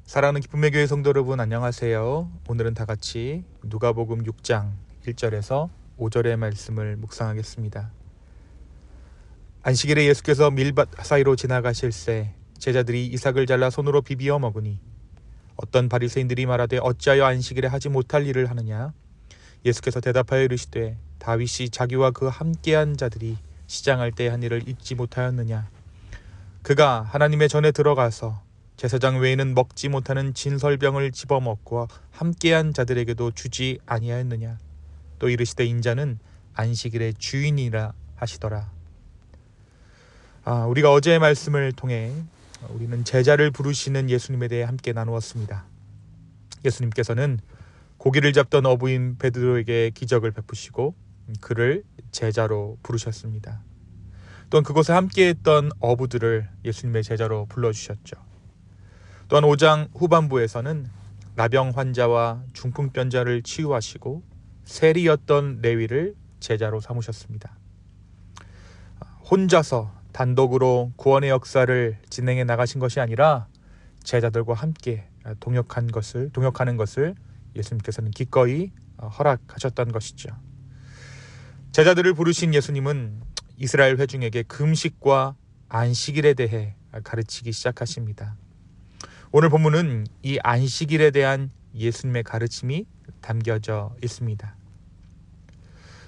사랑하는 기쁨의 교회 성도 여러분, 안녕하세요. 오늘은 다 같이 누가복음 6장 1절에서 5절의 말씀을 묵상하겠습니다. 안식일에 예수께서 밀밭 사이로 지나가실새 제자들이 이삭을 잘라 손으로 비비어 먹으니 어떤 바리새인들이 말하되 어찌하여 안식일에 하지 못할 일을 하느냐. 예수께서 대답하여 이르시되 다윗이 자기와 그 함께한 자들이 시장할 때 한 일을 잊지 못하였느냐. 그가 하나님의 전에 들어가서 제사장 외에는 먹지 못하는 진설병을 집어먹고 함께한 자들에게도 주지 아니하였느냐. 또 이르시되 인자는 안식일의 주인이라 하시더라. 우리가 어제의 말씀을 통해 우리는 제자를 부르시는 예수님에 대해 함께 나누었습니다. 예수님께서는 고기를 잡던 어부인 베드로에게 기적을 베푸시고 그를 제자로 부르셨습니다. 또한 그곳에 함께했던 어부들을 예수님의 제자로 불러주셨죠. 또한 5장 후반부에서는 나병 환자와 중풍병자를 치유하시고 세리였던 레위를 제자로 삼으셨습니다. 혼자서 단독으로 구원의 역사를 진행해 나가신 것이 아니라 제자들과 함께 동역하는 것을 예수님께서는 기꺼이 허락하셨던 것이죠. 제자들을 부르신 예수님은 이스라엘 회중에게 금식과 안식일에 대해 가르치기 시작하십니다. 오늘 본문은 이 안식일에 대한 예수님의 가르침이 담겨져 있습니다.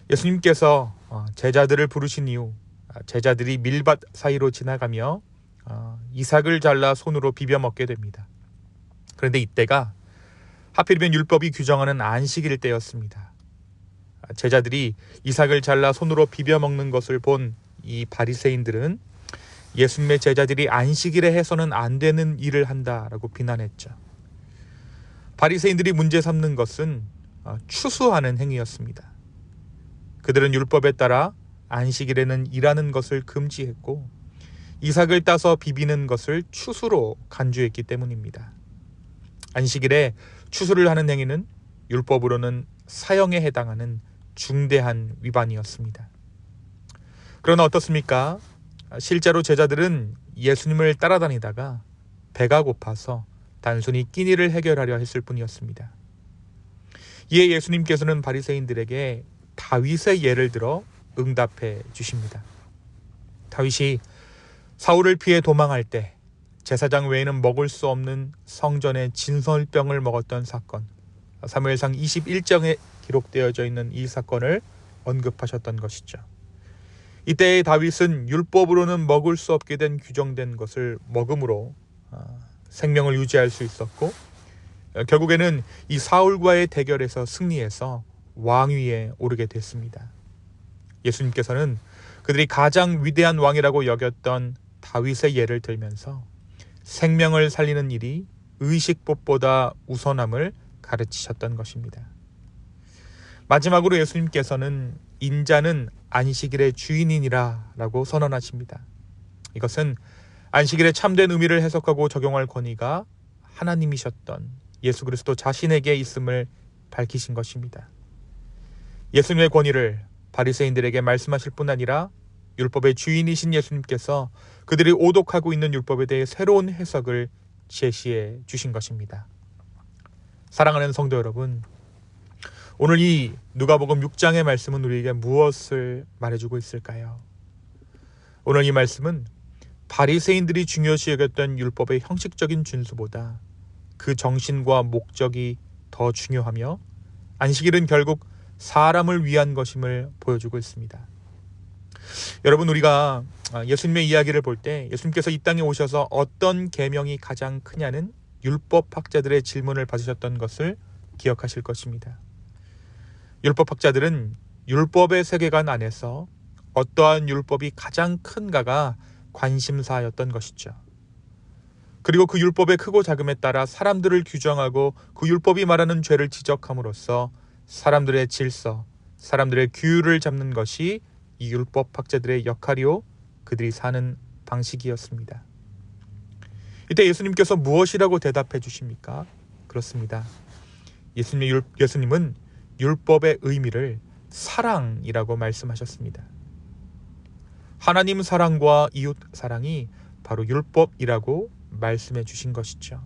예수님께서 제자들을 부르신 이후 제자들이 밀밭 사이로 지나가며 이삭을 잘라 손으로 비벼 먹게 됩니다. 그런데 이때가 하필이면 율법이 규정하는 안식일 때였습니다. 제자들이 이삭을 잘라 손으로 비벼 먹는 것을 본 이 바리새인들은 예수님의 제자들이 안식일에 해서는 안 되는 일을 한다라고 비난했죠. 바리새인들이 문제 삼는 것은 추수하는 행위였습니다. 그들은 율법에 따라 안식일에는 일하는 것을 금지했고 이삭을 따서 비비는 것을 추수로 간주했기 때문입니다. 안식일에 추수를 하는 행위는 율법으로는 사형에 해당하는 중대한 위반이었습니다. 그러나 어떻습니까? 실제로 제자들은 예수님을 따라다니다가 배가 고파서 단순히 끼니를 해결하려 했을 뿐이었습니다. 이에 예수님께서는 바리새인들에게 다윗의 예를 들어 응답해 주십니다. 다윗이 사울을 피해 도망할 때 제사장 외에는 먹을 수 없는 성전의 진설병을 먹었던 사건, 사무엘상 21장에 기록되어져 있는 이 사건을 언급하셨던 것이죠. 이때의 다윗은 율법으로는 먹을 수 없게 된 규정된 것을 먹음으로 생명을 유지할 수 있었고 결국에는 이 사울과의 대결에서 승리해서 왕위에 오르게 됐습니다. 예수님께서는 그들이 가장 위대한 왕이라고 여겼던 다윗의 예를 들면서 생명을 살리는 일이 의식법보다 우선함을 가르치셨던 것입니다. 마지막으로 예수님께서는 인자는 안식일의 주인이니라 라고 선언하십니다. 이것은 안식일의 참된 의미를 해석하고 적용할 권위가 하나님이셨던 예수 그리스도 자신에게 있음을 밝히신 것입니다. 예수님의 권위를 바리새인들에게 말씀하실 뿐 아니라 율법의 주인이신 예수님께서 그들이 오독하고 있는 율법에 대해 새로운 해석을 제시해 주신 것입니다. 사랑하는 성도 여러분, 오늘 이 누가복음 6장의 말씀은 우리에게 무엇을 말해주고 있을까요? 오늘 이 말씀은 바리새인들이 중요시 여겼던 율법의 형식적인 준수보다 그 정신과 목적이 더 중요하며 안식일은 결국 사람을 위한 것임을 보여주고 있습니다. 여러분, 우리가 예수님의 이야기를 볼 때 예수님께서 이 땅에 오셔서 어떤 계명이 가장 크냐는 율법학자들의 질문을 받으셨던 것을 기억하실 것입니다. 율법학자들은 율법의 세계관 안에서 어떠한 율법이 가장 큰가가 관심사였던 것이죠. 그리고 그 율법의 크고 작음에 따라 사람들을 규정하고 그 율법이 말하는 죄를 지적함으로써 사람들의 질서, 사람들의 규율을 잡는 것이 이 율법학자들의 역할이요 그들이 사는 방식이었습니다. 이때 예수님께서 무엇이라고 대답해 주십니까? 그렇습니다. 예수님은 율법의 의미를 사랑이라고 말씀하셨습니다. 하나님 사랑과 이웃 사랑이 바로 율법이라고 말씀해 주신 것이죠.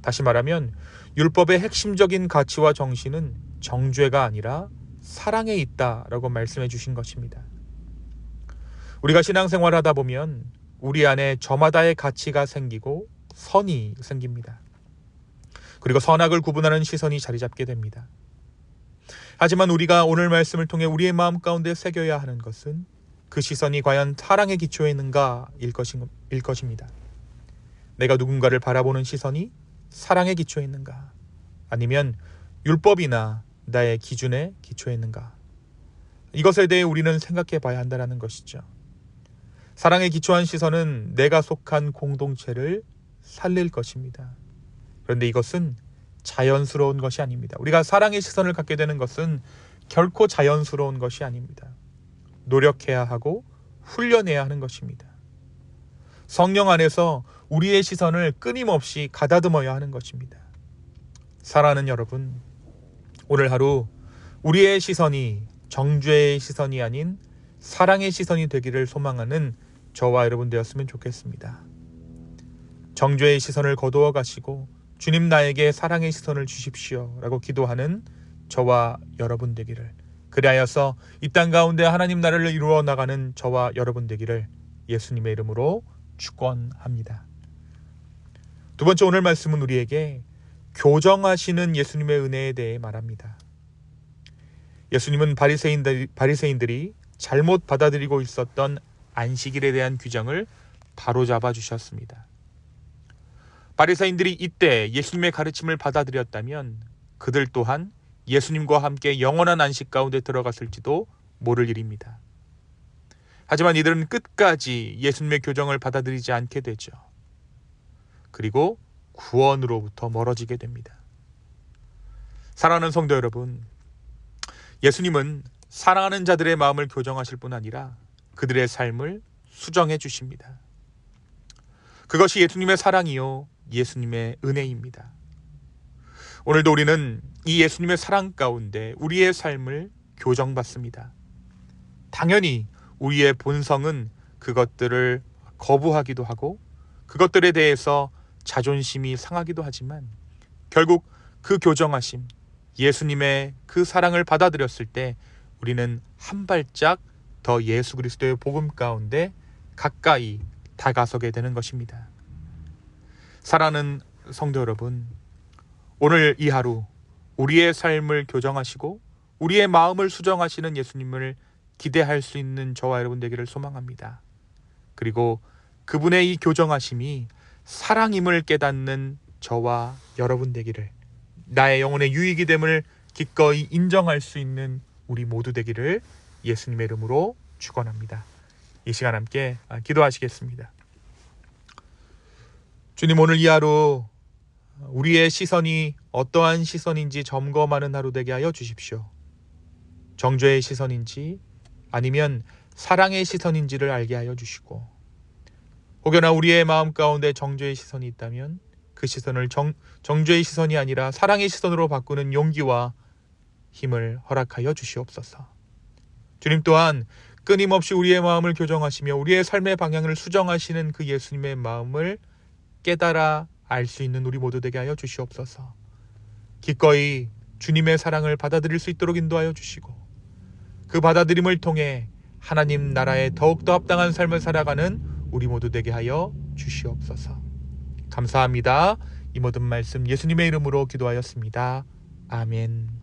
다시 말하면 율법의 핵심적인 가치와 정신은 정죄가 아니라 사랑에 있다라고 말씀해 주신 것입니다. 우리가 신앙생활을 하다 보면 우리 안에 저마다의 가치가 생기고 선이 생깁니다. 그리고 선악을 구분하는 시선이 자리 잡게 됩니다. 하지만 우리가 오늘 말씀을 통해 우리의 마음 가운데 새겨야 하는 것은 그 시선이 과연 사랑에 기초해 있는가일 것입니다. 내가 누군가를 바라보는 시선이 사랑에 기초해 있는가? 아니면 율법이나 나의 기준에 기초해 있는가? 이것에 대해 우리는 생각해 봐야 한다는 것이죠. 사랑에 기초한 시선은 내가 속한 공동체를 살릴 것입니다. 그런데 이것은 자연스러운 것이 아닙니다. 우리가 사랑의 시선을 갖게 되는 것은 결코 자연스러운 것이 아닙니다. 노력해야 하고 훈련해야 하는 것입니다. 성령 안에서 우리의 시선을 끊임없이 가다듬어야 하는 것입니다. 사랑하는 여러분, 오늘 하루 우리의 시선이 정죄의 시선이 아닌 사랑의 시선이 되기를 소망하는 저와 여러분 되었으면 좋겠습니다. 정죄의 시선을 거두어 가시고 주님 나에게 사랑의 시선을 주십시오 라고 기도하는 저와 여러분 되기를, 그리하여서 이 땅 가운데 하나님 나라를 이루어 나가는 저와 여러분 되기를 예수님의 이름으로 축원합니다. 두 번째, 오늘 말씀은 우리에게 교정하시는 예수님의 은혜에 대해 말합니다. 예수님은 바리새인들이 잘못 받아들이고 있었던 안식일에 대한 규정을 바로잡아 주셨습니다. 바리새인들이 이때 예수님의 가르침을 받아들였다면 그들 또한 예수님과 함께 영원한 안식 가운데 들어갔을지도 모를 일입니다. 하지만 이들은 끝까지 예수님의 교정을 받아들이지 않게 되죠. 그리고 구원으로부터 멀어지게 됩니다. 사랑하는 성도 여러분, 예수님은 사랑하는 자들의 마음을 교정하실 뿐 아니라 그들의 삶을 수정해 주십니다. 그것이 예수님의 사랑이요 예수님의 은혜입니다. 오늘도 우리는 이 예수님의 사랑 가운데 우리의 삶을 교정받습니다. 당연히 우리의 본성은 그것들을 거부하기도 하고 그것들에 대해서 자존심이 상하기도 하지만 결국 그 교정하심, 예수님의 그 사랑을 받아들였을 때 우리는 한 발짝 더 예수 그리스도의 복음 가운데 가까이 다가서게 되는 것입니다. 사랑하는 성도 여러분, 오늘 이 하루 우리의 삶을 교정하시고 우리의 마음을 수정하시는 예수님을 기대할 수 있는 저와 여러분 되기를 소망합니다. 그리고 그분의 이 교정하심이 사랑임을 깨닫는 저와 여러분 되기를, 나의 영혼의 유익이 됨을 기꺼이 인정할 수 있는 우리 모두 되기를 예수님의 이름으로 축원합니다. 이 시간 함께 기도하시겠습니다. 주님, 오늘 이 하루 우리의 시선이 어떠한 시선인지 점검하는 하루 되게 하여 주십시오. 정죄의 시선인지 아니면 사랑의 시선인지를 알게 하여 주시고, 혹여나 우리의 마음 가운데 정죄의 시선이 있다면 그 시선을 정죄의 시선이 아니라 사랑의 시선으로 바꾸는 용기와 힘을 허락하여 주시옵소서. 주님 또한 끊임없이 우리의 마음을 교정하시며 우리의 삶의 방향을 수정하시는 그 예수님의 마음을 깨달아 알 수 있는 우리 모두 되게 하여 주시옵소서. 기꺼이 주님의 사랑을 받아들일 수 있도록 인도하여 주시고 그 받아들임을 통해 하나님 나라에 더욱더 합당한 삶을 살아가는 우리 모두 되게 하여 주시옵소서. 감사합니다. 이 모든 말씀 예수님의 이름으로 기도하였습니다. 아멘.